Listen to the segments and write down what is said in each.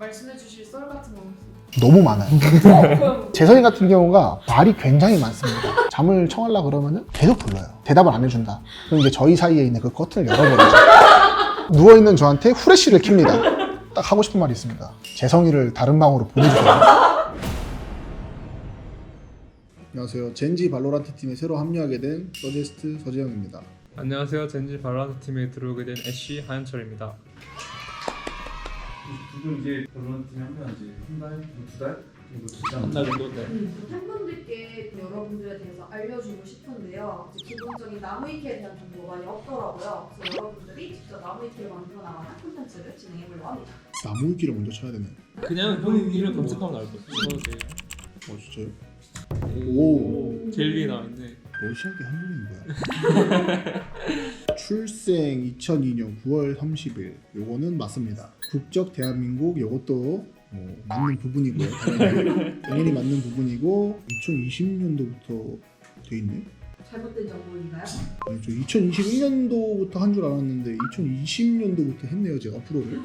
말씀해 주실 썰 같은 거 없어요? 너무 많아요. 그럼 재성이 같은 경우가 말이 굉장히 많습니다. 잠을 청하려고 그러면 계속 불러요. 대답을 안 해준다. 그럼 이제 저희 사이에 있는 그 커튼을 열어버리죠. 누워있는 저한테 후레쉬를 켭니다. 딱 하고 싶은 말이 있습니다. 재성이를 다른 방으로 보내주세요. 안녕하세요. 젠지 발로란트 팀에 새로 합류하게 된 서제스트 서재영입니다. 안녕하세요. 젠지 발로란트 팀에 들어오게 된 애쉬 하현철입니다. 두 분 이제 발로란트 팀에 합류한 지 한 달? 두 달? 정도 되지 한 않나요? 달 정도? 네. 팬분들께 여러분들에 대해서 알려주고 싶은데요. 이제 기본적인 나무위키에 대한 정보가 많이 없더라고요. 그래서 여러분들이 직접 나무위키를 만들어 나가는 콘텐츠를 진행해보려고 합니다. 나무위키를 먼저 쳐야 되네. 그냥 본인 이름 검색하면 나올 거예요. 이거 진짜요? 오. 제일 위에 나와 있네. 러시아계 한국인 거야? 출생 2002년 9월 30일. 요거는 맞습니다. 국적 대한민국. 요것도 맞는 부분이고요. 당연히 맞는 부분이고 2020년도부터 돼 있네. 잘못된 정보인가요? 아니, 저 2021년도부터 한 줄 알았는데 2020년도부터 했네요, 제가 프로를.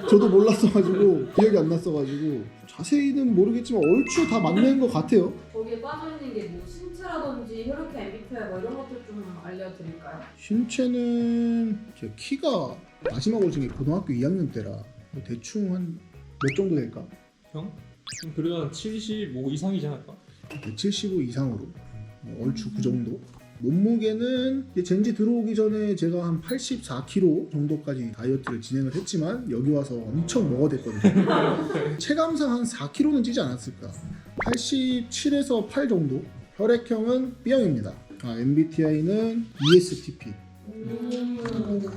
저도 몰랐어가지고 기억이 안 났어가지고 자세히는 모르겠지만 얼추 다 맞는 것 같아요. 거기에 빠져있는 게 뭐 신체라든지 혈액형 MBTI 뭐 이런 것들 좀 알려드릴까요? 신체는 제 키가 마지막으로 중에 고등학교 2학년 때라 대충 한 몇 정도 될까? 형? 그래도 한 75 이상이지 않을까? 75 이상으로 얼추 그 정도. 몸무게는 이제 젠지 들어오기 전에 제가 한 84kg 정도까지 다이어트를 진행을 했지만 여기 와서 엄청 먹어댔거든요. 체감상 한 4kg는 찌지 않았을까. 87에서 8 정도. 혈액형은 B형입니다. MBTI는 ESTP.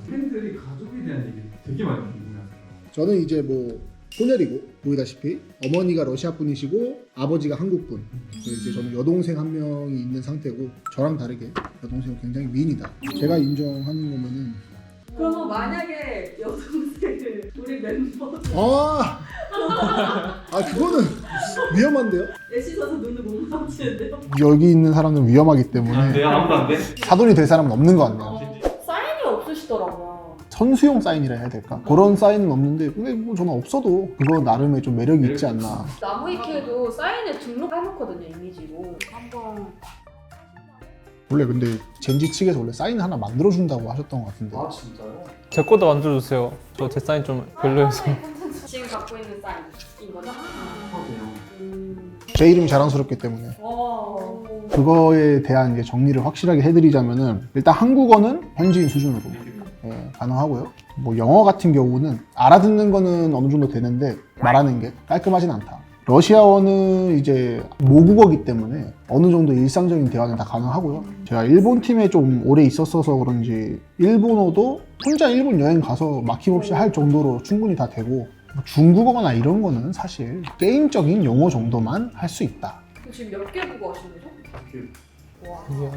팬들이 가족에 대한 얘기 되게 많이 궁금해하세요. 저는 이제 뭐 혼혈이고 보이다시피 어머니가 러시아 분이시고 아버지가 한국 분. 그래서 이제 저는 여동생 한 명이 있는 상태고 저랑 다르게 여동생은 굉장히 미인이다. 제가 인정하는 거면은 그러면 만약에 여동생을 우리 멤버 그거는 위험한데요? 애쉬 선수 눈을 못 맞추는데요? 여기 있는 사람들은 위험하기 때문에 네, 아무도 안 돼? 사돈이 될 사람은 없는 것 같네요. 사인이 없으시더라고요. 선수용 사인이라 해야 될까? 그런 사인은 없는데 근데 뭐 저는 없어도 그거 나름의 좀 매력이 있지 않나. 나무위키에도 사인을 등록해놓거든요, 이미지로. 한번 원래 근데 젠지 측에서 원래 사인 하나 만들어준다고 하셨던 것 같은데. 아 진짜요? 제 것도 만들어주세요. 저 제 사인 좀 별로여서. 지금 갖고 있는 사인인 거죠? 돼요. 제 이름이 자랑스럽기 때문에 와. 그거에 대한 이제 정리를 확실하게 해드리자면은 일단 한국어는 현지인 수준으로 가능하고요. 뭐 영어 같은 경우는 알아듣는 거는 어느 정도 되는데 말하는 게 깔끔하진 않다. 러시아어는 이제 모국어기 때문에 어느 정도 일상적인 대화는 다 가능하고요. 제가 일본 팀에 좀 오래 있었어서 그런지 일본어도 혼자 일본 여행 가서 막힘없이 할 정도로 충분히 다 되고 중국어나 이런 거는 사실 게임적인 용어 정도만 할 수 있다. 지금 몇 개 국어 하시는 거죠? 와. 이야,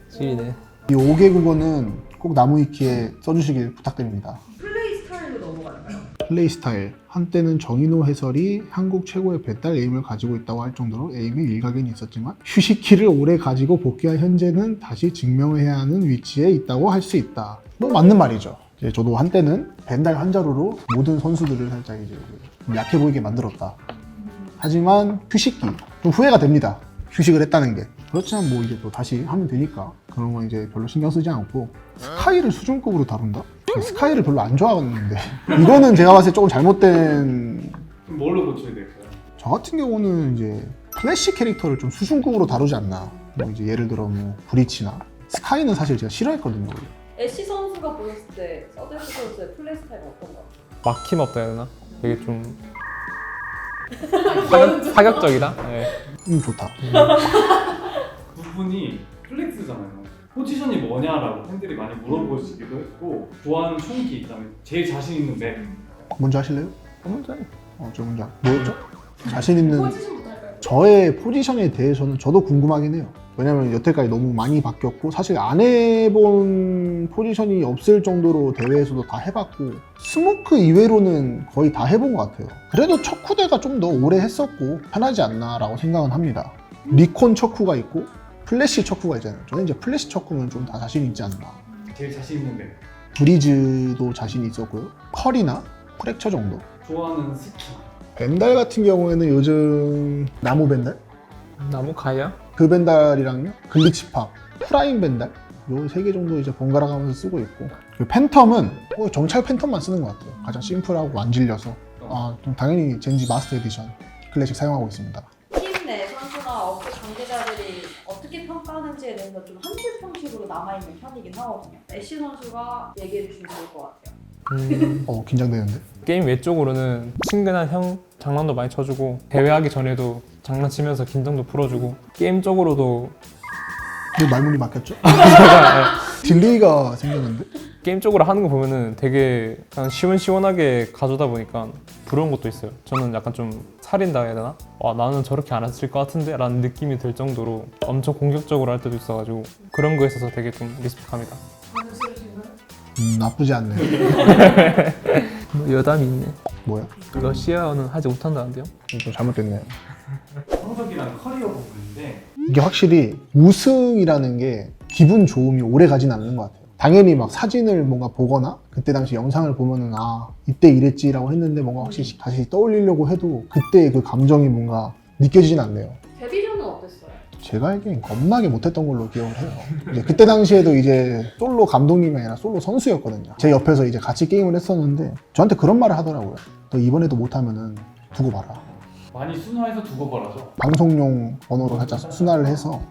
지리네. 이 5개 국어는 꼭 나무위키에 써주시길 부탁드립니다. 플레이 스타일로 넘어갈까요? 플레이 스타일. 한때는 정인호 해설이 한국 최고의 배달 에임을 가지고 있다고 할 정도로 에임에 일가견이 있었지만 휴식기를 오래 가지고 복귀한 현재는 다시 증명을 해야 하는 위치에 있다고 할 수 있다. 뭐 맞는 말이죠. 이제 저도 한때는 벤달 환자로로 모든 선수들을 살짝 이제 좀 약해 보이게 만들었다. 하지만 휴식기 좀 후회가 됩니다. 휴식을 했다는 게. 그렇지만 뭐 이제 또 다시 하면 되니까 그런 건 이제 별로 신경 쓰지 않고 스카이를 수준급으로 다룬다? 스카이를 별로 안 좋아하는데 이거는 제가 봤을 때 조금 잘못된. 그럼 뭘로 고쳐야 될까요? 저 같은 경우는 이제 플래시 캐릭터를 좀 수준급으로 다루지 않나. 뭐 이제 예를 들어 뭐 브리치나 스카이는 사실 제가 싫어했거든요. 원래. 애쉬 선수가 보셨을 때 서데스 선수의 플레이 스타일은 어떤가요? 막힘 없다 해야 되나? 되게 좀 파격적이다? 네. 좋다. 두 분이 플렉스잖아요. 포지션이 뭐냐라고 팬들이 많이 물어보시기도 했고 좋아하는 총기 그다음에 제일 자신 있는 맵. 먼저 하실래요? 먼저 저 먼저. 뭐였죠? 자신 있는 포지션부터 할까요? 저의 포지션에 대해서는 저도 궁금하긴 해요. 왜냐면 여태까지 너무 많이 바뀌었고 사실 안 해본 포지션이 없을 정도로 대회에서도 다 해봤고 스모크 이외로는 거의 다 해본 것 같아요. 그래도 척후대가 좀 더 오래 했었고 편하지 않나 라고 생각은 합니다. 리콘 척후가 있고 플래시 척후가 있잖아요. 저는 이제 플래시 척후는 좀 다 자신 있지 않나. 제일 자신 있는 맵. 브리즈도 자신이 있었고요. 컬이나 프랙처 정도. 좋아하는 스킨. 벤달 같은 경우에는 요즘 나무 벤달? 나무 가야? 그 벤달이랑요, 글리치팝, 프라임 벤달 요 3개 정도 이제 번갈아 가면서 쓰고 있고, 그 팬텀은 뭐 정찰 팬텀만 쓰는 것 같아요. 가장 심플하고 안 질려서. 좀 당연히 젠지 마스터 에디션 클래식 사용하고 있습니다. 팀 내 선수나 업계 관계자들이 어떻게 평가하는지에 대해서 좀 한 줄 평식으로 남아있는 편이긴 하거든요. 애쉬 선수가 얘기해 주시면 좋을 것 같아요. 긴장되는데. 게임 외적으로는 친근한 형 장난도 많이 쳐주고 대회하기 전에도 장난치면서 긴장도 풀어주고 게임적으로도 왜 말문이 막혔죠? 딜레이가 생겼는데? 게임 쪽으로 하는 거 보면은 되게 그냥 시원시원하게 가져다 보니까 부러운 것도 있어요. 저는 약간 좀 살인다 해야 되나? 나는 저렇게 안 했을 것 같은데? 라는 느낌이 들 정도로 엄청 공격적으로 할 때도 있어가지고 그런 거에 있어서 되게 좀 리스펙합니다. 나쁘지 않네. 여담이 있네. 뭐야? 러시아어는 하지 못한다는데요? 좀 잘못됐네요. 성적이랑 커리어 부분인데 이게 확실히 우승이라는 게 기분 좋음이 오래 가진 않는 것 같아요. 당연히 막 사진을 뭔가 보거나 그때 당시 영상을 보면은 이때 이랬지라고 했는데 뭔가 확실히 다시 떠올리려고 해도 그때 그 감정이 뭔가 느껴지진 않네요. 데뷔전은 어땠어요? 제가 알기엔 겁나게 못했던 걸로 기억을 해요. 이제 그때 당시에도 이제 솔로 감독님이 아니라 솔로 선수였거든요. 제 옆에서 이제 같이 게임을 했었는데 저한테 그런 말을 하더라고요. 너 이번에도 못하면은 두고 봐라. 많이 순화해서 두고 보라죠. 방송용 언어로 살짝 순화를 해서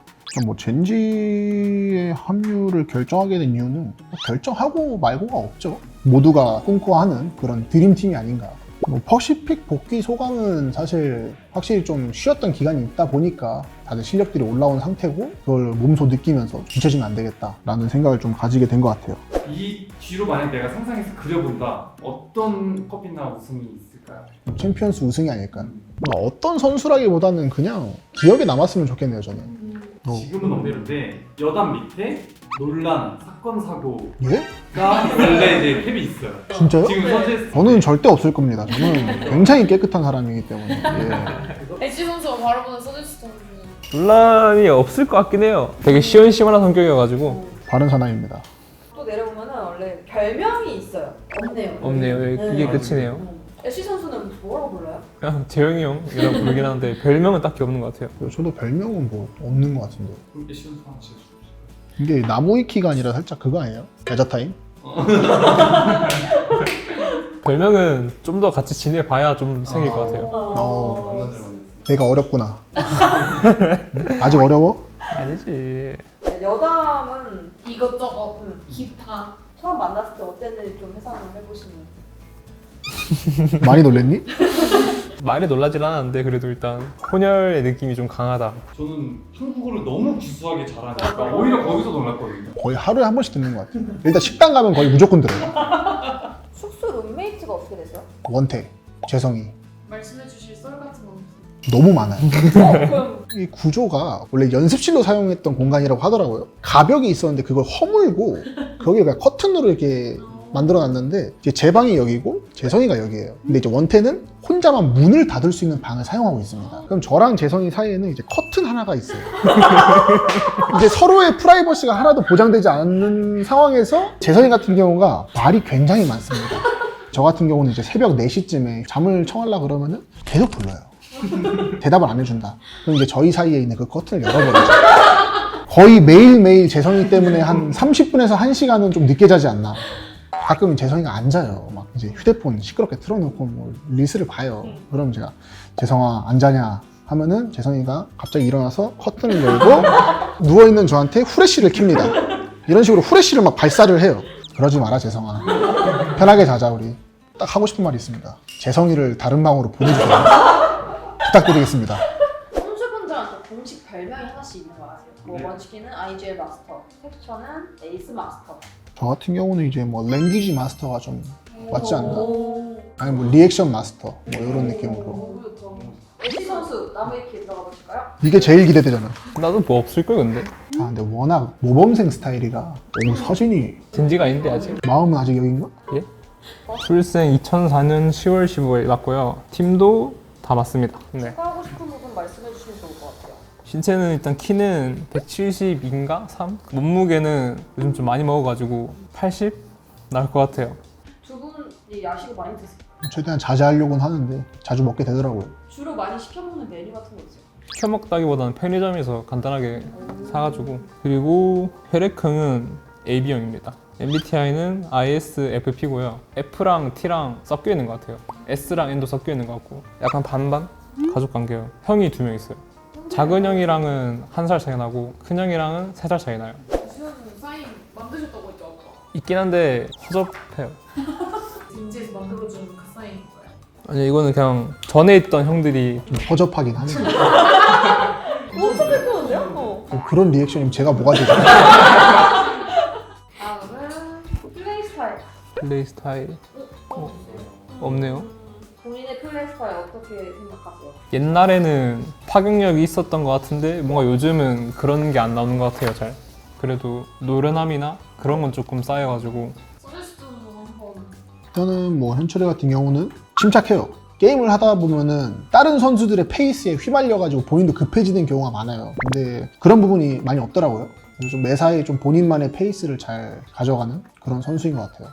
뭐 젠지의 합류를 결정하게 된 이유는 뭐 결정하고 말고가 없죠. 모두가 꿈꿔하는 그런 드림팀이 아닌가. 뭐 퍼시픽 복귀 소감은 사실 확실히 좀 쉬었던 기간이 있다 보니까 다들 실력들이 올라온 상태고 그걸 몸소 느끼면서 뒤처지면 안 되겠다라는 생각을 좀 가지게 된 것 같아요. 이 뒤로 만약 내가 상상해서 그려본다. 어떤 컵이나 우승이 있을까요? 챔피언스 우승이 아닐까. 어떤 선수라기보다는 그냥 기억에 남았으면 좋겠네요, 저는. 지금은 없는데 여단 밑에 논란, 사건, 사고가 예? 원래 이제 캡이 있어요. 진짜요? 지금 현재 저는 절대 없을 겁니다. 저는 굉장히 깨끗한 사람이기 때문에. 예. 애쉬 선수가 바로보는 써주실 정도면 논란이 없을 것 같긴 해요. 되게 시원시원한 성격이어가지고 바른 사나이입니다. 또 내려보면은 원래 별명이 있어요. 없네요. 없네요. 이게 끝이네요. 애쉬 선수는 뭐라고 불러요? 그냥 재영이 형이라고 부르긴 하는데 별명은 딱히 없는 것 같아요. 저도 별명은 뭐 없는 것 같은데. 그럼 애쉬 선수 하나 지어주세요. 이게 나무위키가 아니라 살짝 그거 아니에요? 야자타임? 별명은 좀 더 같이 지내봐야 좀 생길 것 같아요. 내가 어렵구나. 아직 어려워? 아니지. 여담은 이것저것 기타 처음 만났을 때 어땠는지 좀 회상을 해보시면. 많이 놀랬니? 말에 놀라진 않았는데 그래도 일단 혼혈의 느낌이 좀 강하다. 저는 한국어를 너무 구수하게 잘하니까 오히려 거기서 놀랐거든요. 거의 하루에 한 번씩 듣는 것 같아요. 일단 식당 가면 거의 무조건 들어요. 숙소 룸메이트가 어떻게 되세요? 원태, 재성이 말씀해주실 썰 같은 거 너무 많아요. 그럼 이 구조가 원래 연습실로 사용했던 공간이라고 하더라고요. 가벽이 있었는데 그걸 허물고 거기에 그냥 커튼으로 이렇게 만들어놨는데 이제 제 방이 여기고 재성이가 여기예요. 근데 이제 원태는 혼자만 문을 닫을 수 있는 방을 사용하고 있습니다. 그럼 저랑 재성이 사이에는 이제 커튼 하나가 있어요. 이제 서로의 프라이버시가 하나도 보장되지 않는 상황에서 재성이 같은 경우가 말이 굉장히 많습니다. 저 같은 경우는 이제 새벽 4시쯤에 잠을 청하려고 그러면은 계속 불러요. 대답을 안 해준다. 그럼 이제 저희 사이에 있는 그 커튼을 열어버리죠. 거의 매일매일 재성이 때문에 한 30분에서 1시간은 좀 늦게 자지 않나. 가끔은 재성이가 안 자요. 막 이제 휴대폰 시끄럽게 틀어놓고 뭐 리스를 봐요. 그럼 제가 재성아 안 자냐 하면은 재성이가 갑자기 일어나서 커튼을 열고 누워있는 저한테 후레쉬를 켭니다. 이런 식으로 후레쉬를 막 발사를 해요. 그러지 마라 재성아. 편하게 자자 우리. 딱 하고 싶은 말이 있습니다. 재성이를 다른 방으로 보내주세요. 부탁드리겠습니다. 선수분들한테 공식 별명이 하나씩 있는 거 아세요? 뭐 네. 원치키는 IGL 마스터, 텍스처는 에이스 마스터. 저 같은 경우는 이제 뭐 랭귀지 마스터가 좀 맞지 않나? 오. 아니 뭐 리액션 마스터 뭐 이런 느낌으로. 애쉬 선수 나무위키에 들어가 보실까요? 이게 제일 기대되잖아. 나도 뭐 없을걸 근데. 아 근데 워낙 모범생 스타일이라 너무 사진이 젠지가 아닌데 아직. 마음은 아직 여긴가? 예? 출생 2004년 10월 15일 맞고요. 팀도 다 맞습니다. 네. 추가하고 싶은 부분 말씀해 주시면 좋을 것 같아요. 신체는 일단 키는 172인가? 3? 몸무게는 요즘 좀 많이 먹어가지고 80? 나올 것 같아요. 두 분이 야식을 많이 드세요? 최대한 자제하려고는 하는데 자주 먹게 되더라고요. 주로 많이 시켜먹는 메뉴 같은 거 있어요? 시켜 먹다기보다는 편의점에서 간단하게 사가지고. 그리고 혈액형은 AB형입니다. MBTI는 ISFP고요. F랑 T랑 섞여 있는 것 같아요. S랑 N도 섞여 있는 것 같고 약간 반반? 가족 관계요. 형이 2명 있어요. 작은 형이랑은 1살 차이 나고 큰 형이랑은 3살 차이 나요. 시원은 사인 만드셨다고 했죠 아까. 있긴 한데 허접해요. 인지에서 만들어준 그 사인인 거예요. 아니 이거는 그냥 전에 있던 형들이 좀 허접하긴 하네요. 엄청 뺏겼는데요? 그런 리액션이면 제가 뭐가 되죠? 다음은 플레이 스타일. 플레이 스타일 없네요. 본인의 플레이 스타일 어떻게 생각하세요? 옛날에는 파격력이 있었던 것 같은데 뭔가 요즘은 그런 게 안 나오는 것 같아요. 잘. 그래도 노련함이나 그런 건 조금 쌓여가지고. 서제스트는 한번 저는 뭐 현철이 같은 경우는 침착해요. 게임을 하다 보면은 다른 선수들의 페이스에 휘말려가지고 본인도 급해지는 경우가 많아요. 근데 그런 부분이 많이 없더라고요. 그래서 좀 매사에 좀 본인만의 페이스를 잘 가져가는 그런 선수인 것 같아요.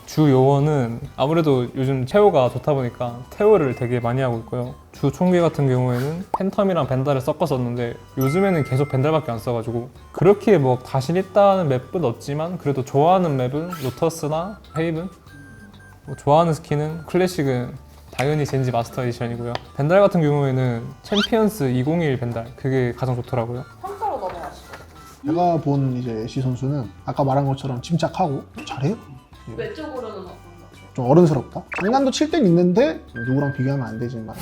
주 요원은 아무래도 요즘 태오가 좋다 보니까 태오를 되게 많이 하고 있고요. 주 총기 같은 경우에는 팬텀이랑 벤달을 섞었었는데 요즘에는 계속 벤달밖에 안 써가지고 그렇게 뭐 자신 있다는 맵은 없지만 그래도 좋아하는 맵은 로터스나 헤이븐? 뭐 좋아하는 스킨은 클래식은 당연히 젠지 마스터 에디션이고요. 벤달 같은 경우에는 챔피언스 201 벤달 그게 가장 좋더라고요. 평가로 넘어가시죠. 제가 본 이제 애쉬 선수는 아까 말한 것처럼 침착하고 잘해요. 외적으로는 어떤 거죠? 좀 어른스럽다. 장난도 칠 땐 있는데 누구랑 비교하면 안 되지만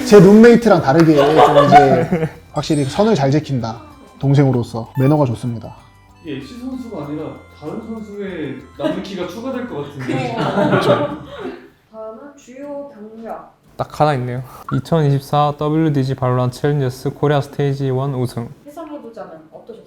제 룸메이트랑 다르게 좀 이제 확실히 선을 잘 지킨다. 동생으로서 매너가 좋습니다. 이게 애쉬 선수가 아니라 다른 선수의 남은 키가 추가될 것 같은데. 다음은 주요 경력. 딱 하나 있네요. 2024 WDG 발로란트 챌린저스 코리아 스테이지 1 우승. 해석해보자면 어떠셨어요?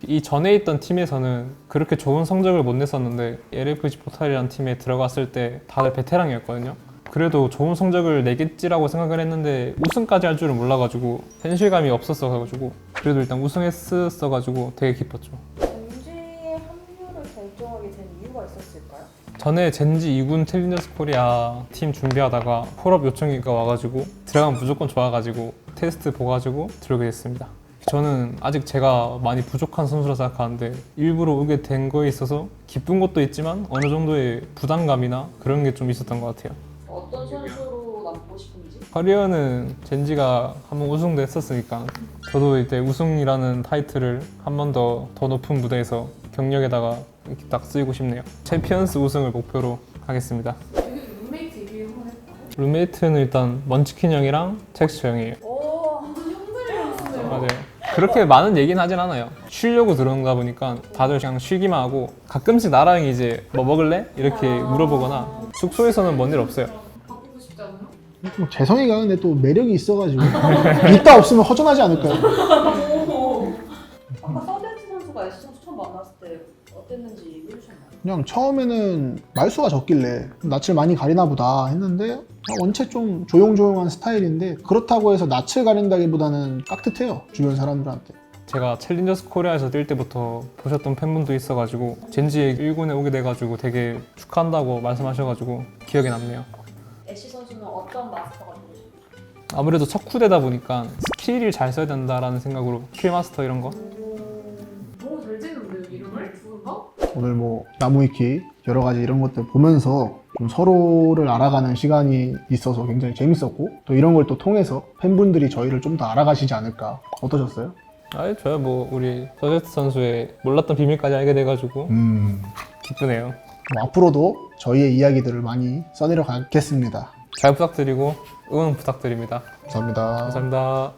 이 전에 있던 팀에서는 그렇게 좋은 성적을 못 냈었는데 LFG 포탈이라는 팀에 들어갔을 때 다들 베테랑이었거든요. 그래도 좋은 성적을 내겠지라고 생각을 했는데 우승까지 할 줄은 몰라가지고 현실감이 없었어가지고 그래도 일단 우승했었어가지고 되게 기뻤죠. 젠지의 합류를 결정하게 된 이유가 있었을까요? 전에 젠지 2군 챌린저스 코리아 팀 준비하다가 폴업 요청이 와가지고 들어가면 무조건 좋아가지고 테스트 보가지고 들어오게 됐습니다. 저는 아직 제가 많이 부족한 선수라 생각하는데 일부러 오게 된 거에 있어서 기쁜 것도 있지만 어느 정도의 부담감이나 그런 게 좀 있었던 것 같아요. 어떤 선수로 남고 싶은지? 커리어는 젠지가 한번 우승도 했었으니까 저도 이때 우승이라는 타이틀을 한 번 더 높은 무대에서 경력에다가 이렇게 딱 쓰이고 싶네요. 챔피언스 우승을 목표로 하겠습니다. 룸메이트 얘기 한번 해볼까요? 룸메이트는 일단 먼치킨 형이랑 텍스처 형이에요. 오, 형들이었어요. 맞아요. 그렇게 많은 얘기는 하진 않아요. 쉬려고 들어온가 보니까 다들 그냥 쉬기만 하고 가끔씩 나랑 이제 뭐 먹을래? 이렇게 물어보거나 숙소에서는 뭔 일 없어요. 바꾸고 싶지 않아요? 좀 재성이가 근데 또 매력이 있어가지고 있다 없으면 허전하지 않을까요? 아까 서벤트 선수가 애쉬 선수 처음 만났을 때 어땠는지 얘기해 주셨나요? 그냥 처음에는 말수가 적길래 낯을 많이 가리나 보다 했는데 원체 좀 조용조용한 스타일인데 그렇다고 해서 낯을 가린다기보다는 깍듯해요. 주변 사람들한테. 제가 챌린저스 코리아에서 뛸 때부터 보셨던 팬분도 있어가지고 젠지에 1군에 오게 돼가지고 되게 축하한다고 말씀하셔가지고 기억에 남네요. 애쉬 선수는 어떤 마스터가 되고 싶어요? 아무래도 첫 쿠데다 보니까 스킬을 잘 써야 된다라는 생각으로 스킬 마스터 이런 거. 너무 잘 짓는데요 이름을? 두 분 다? 오늘 뭐 나무위키 여러 가지 이런 것들 보면서 좀 서로를 알아가는 시간이 있어서 굉장히 재밌었고 또 이런 걸 또 통해서 팬분들이 저희를 좀 더 알아가시지 않을까. 어떠셨어요? 아니 저야 뭐 우리 서제트 선수의 몰랐던 비밀까지 알게 돼가지고 기쁘네요. 뭐 앞으로도 저희의 이야기들을 많이 써내려 가겠습니다. 잘 부탁드리고 응원 부탁드립니다. 감사합니다. 감사합니다.